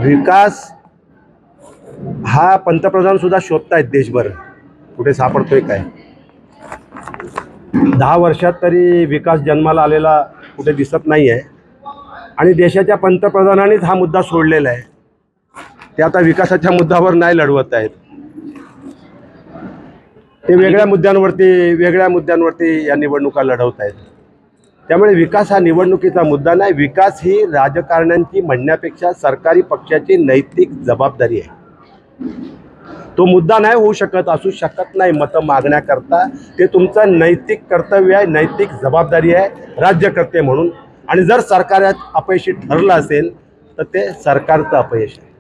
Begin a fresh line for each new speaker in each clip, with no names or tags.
विकास हा पंतप्रधान सुद्धा शोधतायत देशभर, कुठे सापडतोय काय? 10 वर्षात तरी विकास जन्माला आलेला कुठे दिसत नाही आहे. आणि देशाच्या पंतप्रधानांनीच हा मुद्दा सोडलेला आहे. ते आता विकासाच्या मुद्द्यावर नाही लढवत आहेत. ते वेगळ्या मुद्द्यांवरती या निवडणुका लढवत आहेत. त्यामुळे विकास हा निवडणुकीचा मुद्दा नाही. विकास ही राजकारण्यांची म्हणण्यापेक्षा सरकारी पक्षाची नैतिक जबाबदारी आहे. तो मुद्दा नाही होऊ शकत, असू शकत नाही मतं मागण्याकरता. ते तुमचं नैतिक कर्तव्य आहे, नैतिक जबाबदारी आहे राज्यकर्ते म्हणून. आणि जर सरकार अपयशी ठरलं असेल तर ते सरकारचं अपयश आहे.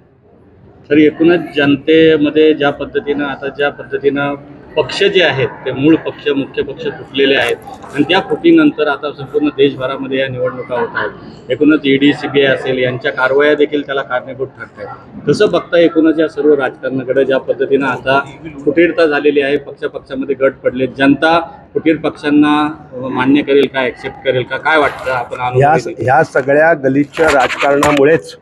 तर एकूणच जनतेमध्ये ज्या पद्धतीनं पक्ष जे आहेत ते मूळ पक्ष, मुख्य पक्ष फुटलेले आहेत आणि त्या फुटीनंतर आता संपूर्ण देशभरामध्ये या निवडणुका होत आहेत. एकूणच ED, CBI असेल यांच्या कारवाया देखील त्याला कारणीभूत ठरत आहेत. कसं बघता एकूणच या सर्व राजकारणाकडे, ज्या पद्धतीनं आता फुटीरता झालेली आहे, पक्षामध्ये गट पडले, जनता फुटीर पक्षांना मान्य करेल का, ॲक्सेप्ट करेल का, काय वाटतं आपण?
ह्या सगळ्या गलिच्छ राजकारणामुळेच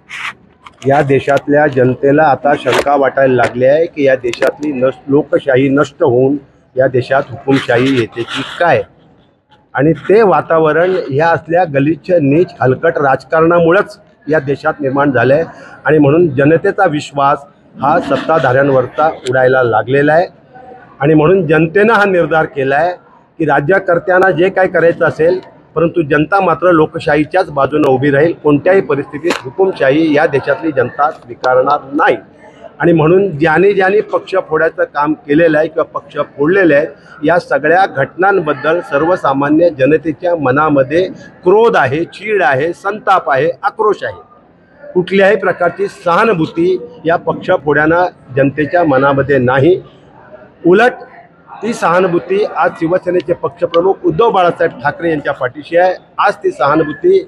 या देशातल्या जनतेला आता शंका वाटायला लागली आहे की या देशातली लोकशाही नष्ट होऊन या देशात हुकुमशाही येते की काय. आणि ते वातावरण ह्या असल्या गलिच्छ नीच हलकट राजकारणामुळेच या देशात निर्माण झालं आहे. आणि म्हणून जनतेचा विश्वास हा सत्ताधाऱ्यांवरचा उडायला लागलेला आहे. आणि म्हणून जनतेनं हा निर्धार केला आहे की राज्यकर्त्यांना जे काय करायचं असेल, परंतु जनता मात्र लोकशाहीच्याच बाजूने उभी राहील. कोणत्याही परिस्थितीत हुकुमशाही या देशातली जनता स्वीकारणार नाही. आणि म्हणून ज्याने पक्ष फोडायचं काम केलेलं आहे किंवा पक्ष फोडलेले आहेत, या सगळ्या घटनांबद्दल सर्वसामान्य जनतेच्या मनामध्ये क्रोध आहे, चीड आहे, संताप आहे, आक्रोश आहे. कुठल्याही प्रकारची सहानुभूती या पक्ष फोड्यांना जनतेच्या मनामध्ये नाही. उलट ती सहानुभूती आज शिवसेनेचे पक्षप्रमुख उद्धव बाळासाहेब ठाकरे यांच्या पाठीशी आहे. आज ती सहानुभूती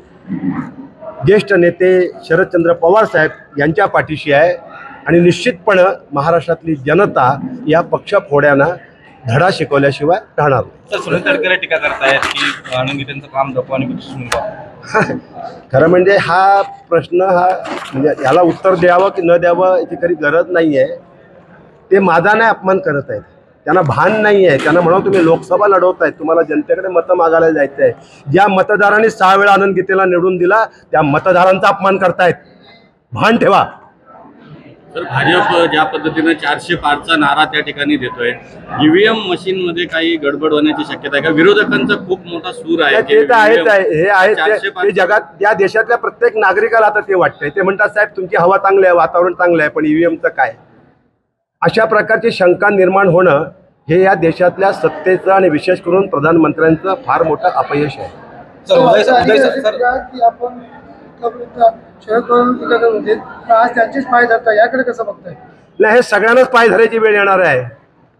ज्येष्ठ नेते शरदचंद्र पवार साहेब यांच्या पाठीशी आहे. आणि निश्चितपणे महाराष्ट्रातली जनता या पक्षफोड्यांना धडा शिकवल्याशिवाय राहणार नाही.
सुनील तटकरे टीका करतायत की आनंदीतांचं काम दपवा आणि
खरं म्हणजे हा प्रश्न म्हणजे याला उत्तर द्यावं की न द्यावं याची खरी गरज नाही आहे. ते माझा नाही अपमान करत आहेत, त्यांना भान नाही आहे. त्यांना म्हणा तुम्ही लोकसभा लढवत आहेत, तुम्हाला जनतेकडे मतं मागायला जायचं आहे. ज्या मतदारांनी 6 वेळा आनंद गीतेला निवडून दिला त्या मतदारांचा अपमान करतायत, भान ठेवा.
तर भाजप ज्या पद्धतीनं 400 पारचा नारा त्या ठिकाणी देतोय, EVM मशीनमध्ये काही गडबड होण्याची शक्यता आहे का? विरोधकांचा खूप मोठा सूर आहे.
ते जगात या देशातल्या प्रत्येक नागरिकाला आता ते वाटतंय. ते म्हणतात साहेब तुमची हवा चांगली आहे, वातावरण चांगलं आहे, पण EVMचं काय? अशा प्रकारची शंका निर्माण होणं हे या देशातल्या सत्तेचं आणि विशेष करून प्रधानमंत्र्यांचं फार मोठं अपयश आहे. नाही, हे सगळ्यांनाच पाय धरायची वेळ येणार आहे.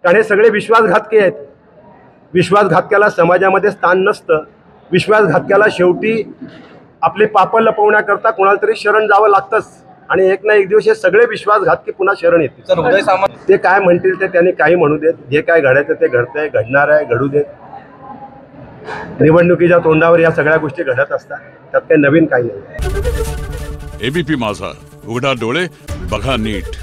कारण हे सगळे विश्वासघातकी आहेत. विश्वासघातक्याला समाजामध्ये स्थान नसतं. विश्वासघातक्याला शेवटी आपले पाप लपवण्याकरता कोणाला तरी शरण जावं लागतंच. आणि एक ना एक दिवस हे सगळे विश्वासघातकी पुन्हा शरण येतील. ते काय म्हणतील ते त्यांनी काही म्हणू देत. जे काय घडायचं ते घडतंय, घडणार आहे, घडू देत. निवडणुकीच्या तोंडावर या सगळ्या गोष्टी घडत असतात, त्यात काही नवीन काही नाही.
ABP माझा, उघडा डोळे बघा नीट.